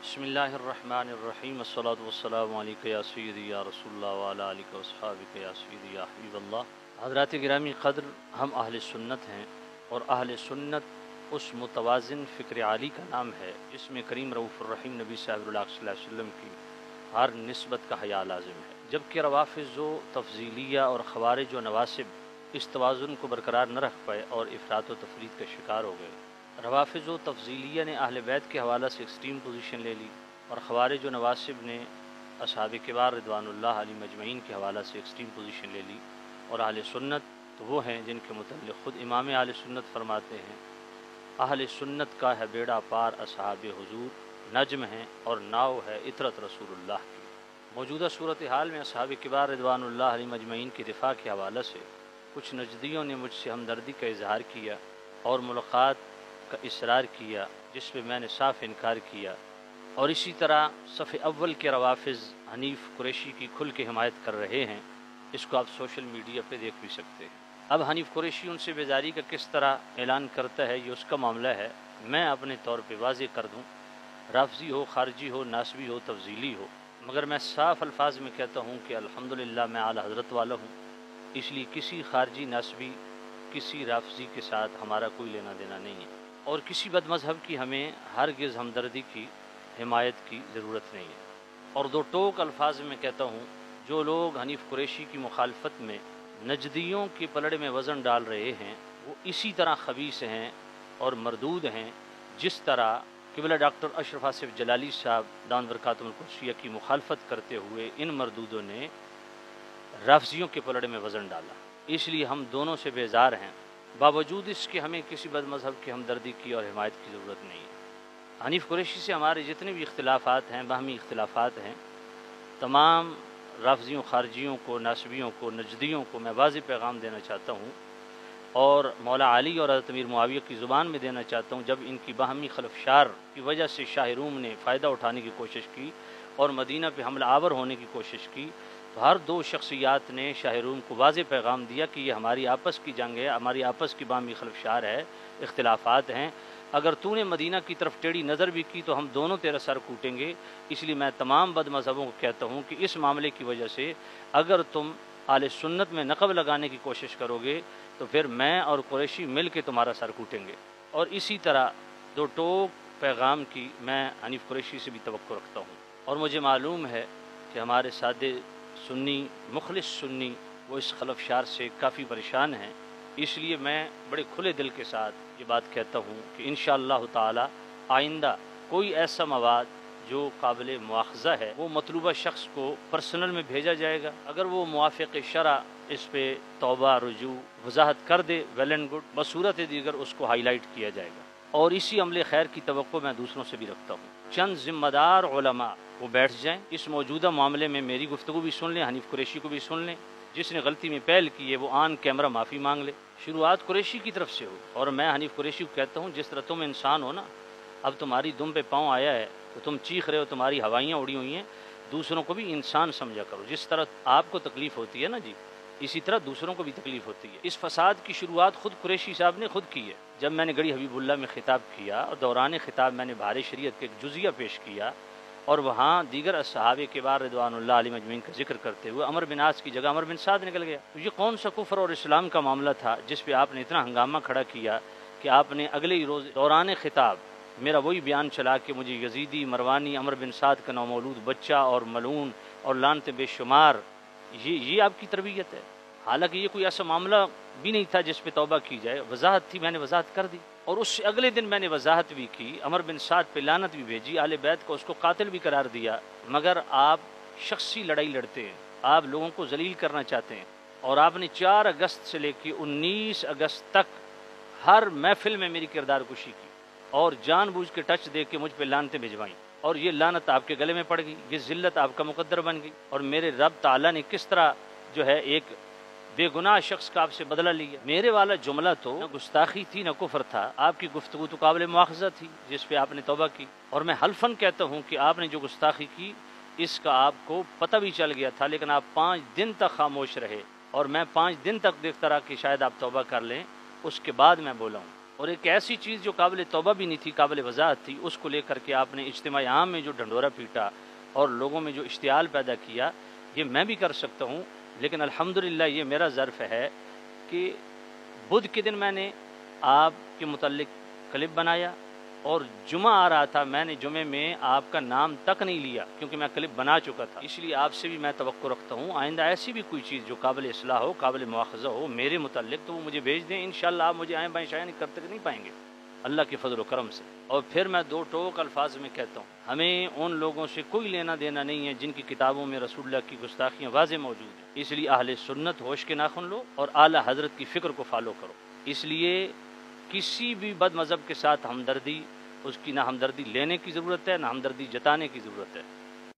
बिस्मिल्लाहिर्रहमानिर्रहीम अस्सलातु वस्सलामु अलैका या सय्यदी या रसूलल्लाह व अला आलिका व अस्हाबिका या सय्यदी या हबीबल्लाह। हज़रात गिरामी क़द्र, हम अहले सुन्नत हैं और अहले सुन्नत उस मुतवाज़िन फ़िक्र आली का नाम है जिसमें करीम रऊफ़ुर रहीम नबी सल्लल्लाहु अलैहि वसल्लम की हर निस्बत का हया लाज़िम है, जबकि रवाफ़िज़ व तफ़ज़ीलिया और ख़वारिज व नवासिब इस तवाज़ुन को बरकरार न रख पाए और इफ़रात व तफ़रीद का शिकार हो गए। रवाफ़िज़ व तफ़ज़ीलिया ने अहले बैत के हवाला से एक्सट्रीम पोजीशन ले ली और ख़वारिज व नवासिब ने असहाब किबार रिदवानुल्लाह अलैहिम अजमईन के हवाला से एक्सट्रीम पोजीशन ले ली। और अहले सुन्नत तो वो हैं जिनके मुतल्लिक़ ख़ुद इमाम अहले सुन्नत फरमाते हैं, अहले सुन्नत का है बेड़ा पार असहाब हुज़ूर, नज्म है और नाव है इतरत रसूलुल्लाह की। मौजूदा सूरत हाल में असहाब किबार रिदवानुल्लाह अलैहिम अजमईन की दिफ़ा के हवाले से कुछ नजदियों ने मुझसे हमदर्दी का इजहार किया और मुलाक़ात का इसरार किया, जिस पे मैंने साफ़ इनकार किया। और इसी तरह सफ़े अव्वल के रवाफ़िज़ हनीफ़ कुरैशी की खुल के हिमायत कर रहे हैं। इसको आप सोशल मीडिया पे देख भी सकते हैं। अब हनीफ़ कुरैशी उनसे बेजारी का किस तरह ऐलान करता है, ये उसका मामला है। मैं अपने तौर पे वाज़े कर दूँ, राफ़ज़ी हो, ख़ारजी हो, नासबी हो, तफ़ज़ीली हो, मगर मैं साफ़ अल्फाज में कहता हूँ कि अल्हम्दुलिल्लाह मैं आला हज़रत वाला हूँ, इसलिए किसी ख़ारजी, नासबी, किसी राफ़ज़ी के साथ हमारा कोई लेना देना नहीं है और किसी बदमज़हब की हमें हरगिज़ हमदर्दी की, हिमायत की ज़रूरत नहीं है। और दो टोक अल्फाज में कहता हूँ, जो लोग हनीफ़ कुरैशी की मुखालफत में नजदियों के पलड़े में वज़न डाल रहे हैं, वो इसी तरह खबीस हैं और मरदूद हैं जिस तरह क़िबला डॉक्टर अशरफ आसिफ़ जलाली साहब दान बरकातुहुल कुद्सिया की मुखालफत करते हुए इन मरदूदों ने राफ़ज़ियों के पलड़े में वज़न डाला। इसलिए हम दोनों से बेजार हैं, बावजूद इसके हमें किसी बदमज़हब की हमदर्दी की और हिमायत की ज़रूरत नहीं है। हनीफ़ कुरैशी से हमारे जितने भी इख्तिलाफ़ात हैं, बाहमी इख्तिलाफ़ात हैं, तमाम राफ़ज़ियों, ख़ारजियों को, नासबियों को, नजदियों को मैं वाज़ेह पैगाम देना चाहता हूँ और मौला अली और हज़रत अमीर मुआविया की ज़ुबान में देना चाहता हूँ। जब इनकी बाहमी खलफशार की वजह से शाह रूम ने फ़ायदा उठाने की कोशिश की और मदीना पे हमला आवर होने की कोशिश की, तो हर दो शख्सियात ने शाह रूम को वाज़ेह पैगाम दिया कि ये हमारी आपस की जंग है, हमारी आपस की बाहमी खलफशार है, इख्तिलाफ़ात हैं। अगर तूने मदीना की तरफ टेढ़ी नज़र भी की तो हम दोनों तेरा सर कूटेंगे। इसलिए मैं तमाम बदमज़हबों को कहता हूँ कि इस मामले की वजह से अगर तुम आले सुन्नत में नक़ब लगाने की कोशिश करोगे तो फिर मैं और कुरैशी मिल के तुम्हारा सर कूटेंगे। और इसी तरह दो टोक पैगाम की मैं हनीफ़ कुरैशी से भी तवक्को रखता हूँ। और मुझे मालूम है कि हमारे सादे सुन्नी, मुखलिस सुन्नी, वो इस खलफशार से काफ़ी परेशान हैं। इसलिए मैं बड़े खुले दिल के साथ ये बात कहता हूँ कि इंशाअल्लाह ताला आइंदा कोई ऐसा मवाद जो काबिल मुआख़ज़ा है वो मतलूबा शख्स को पर्सनल में भेजा जाएगा। अगर वो मुवाफ़िक़ शरा इस पे तौबा, रुजू, वज़ाहत कर दे, वेल एंड गुड, बसूरत दीगर उसको हाईलाइट किया जाएगा। और इसी अमले खैर की तवक्को मैं दूसरों से भी रखता हूँ। चंद ज़िम्मेदार उलमा वो बैठ जाएँ, इस मौजूदा मामले में मेरी गुफ्तगू भी सुन लें, हनीफ़ कुरैशी को भी सुन लें। जिसने गलती में पहल की है वो आन कैमरा माफ़ी मांग ले। शुरुआत कुरैशी की तरफ से हो और मैं हनीफ़ कुरैशी को कहता हूँ, जिस तरह तुम इंसान हो ना, अब तुम्हारी दुम पे पाँव आया है तो तुम चीख रहे हो, तुम्हारी हवाइयाँ उड़ी हुई हैं, दूसरों को भी इंसान समझा करो। जिस तरह आपको तकलीफ़ होती है ना जी, इसी तरह दूसरों को भी तकलीफ़ होती है। इस फसाद की शुरुआत खुद कुरैशी साहब ने खुद की है। जब मैंने गढ़ी हबीबुल्लाह में खिताब किया और दौरान खिताब मैंने भारे शरीयत के एक जुज़िया पेश किया और वहाँ दीगर असहाबे किबार रिदवानुल्लाह अलैहिम अजमईन का जिक्र करते हुए अमर बिन आस की जगह अमर बिन साद निकल गया। तो ये कौन सा कुफ्र और इस्लाम का मामला था जिस पे आपने इतना हंगामा खड़ा किया कि आपने अगले ही रोज़ दौरान खिताब मेरा वही बयान चला कि मुझे यजीदी, मरवानी, अमर बिन साद का नौमौलूद बच्चा और मलून और लानते बेशुमार, ये आपकी तरबियत है। हालांकि ये कोई ऐसा मामला भी नहीं था जिस पे तौबा की जाए। वजाहत थी, मैंने वजाहत कर दी और उससे अगले दिन मैंने वजाहत भी की, अमर बिन साद पे लानत भी भेजी, आले बैत को उसको कातिल भी करार दिया। मगर आप शख्सी लड़ाई लड़ते हैं, आप लोगों को जलील करना चाहते हैं और आपने 4 अगस्त से लेकर 19 अगस्त तक हर महफिल में मेरी किरदार कुशी की और जानबूझ के टच दे के मुझ पर लानतें भिजवाई और ये लानत आपके गले में पड़ गई, ये ज़िल्लत आपका मुकद्दर बन गई। और मेरे रब ताला ने किस तरह जो है एक बेगुनाह शख्स का आपसे बदला लिया। मेरे वाला जुमला तो न गुस्ताखी थी न कुफ्र था, आपकी गुफ्तगू तो काबिल मुआख़ज़ा थी जिस पे आपने तौबा की। और मैं हल्फन कहता हूँ कि आपने जो गुस्ताखी की इसका आपको पता भी चल गया था, लेकिन आप 5 दिन तक खामोश रहे और मैं 5 दिन तक देखता रहा कि शायद आप तौबा कर लें, उसके बाद मैं बोला हूँ। اور ایک ایسی چیز جو قابل توبہ بھی نہیں تھی، قابل وضاحت تھی، اس کو لے کر کے آپ نے اجتماع عام میں جو ڈھنڈورا پیٹا اور لوگوں میں جو اشتعال پیدا کیا، یہ میں بھی کر سکتا ہوں، لیکن الحمدللہ یہ میرا ظرف ہے کہ بدھ کے دن میں نے آپ کے متعلق کلپ بنایا، اور جمعہ آ رہا تھا، میں نے جمعے میں آپ کا نام تک نہیں لیا کیونکہ میں کلپ بنا چکا تھا۔ اس لیے آپ سے بھی میں توقع رکھتا ہوں آئندہ ایسی بھی کوئی چیز جو قابل اصلاح ہو، قابل مواخذہ ہو میرے متعلق، تو وہ مجھے بھیج دیں، انشاءاللہ آپ مجھے آئیں بائیں شائیں کرتے نہیں پائیں گے اللہ کے فضل و کرم سے۔ اور پھر میں دو ٹوک الفاظ میں کہتا ہوں، ہمیں ان لوگوں سے کوئی لینا دینا نہیں ہے جن کی کتابوں میں رسول اللہ کی گستاخیاں واضح موجود ہیں۔ اس لیے اہل سنت ہوش کے ناخن لو اور اعلیٰ حضرت کی فکر کو فالو کرو۔ اس لیے کسی بھی بد مذہب کے ساتھ ہمدردی، اس کی نہ ہمدردی لینے کی ضرورت ہے، نہ ہمدردی جتانے کی ضرورت ہے۔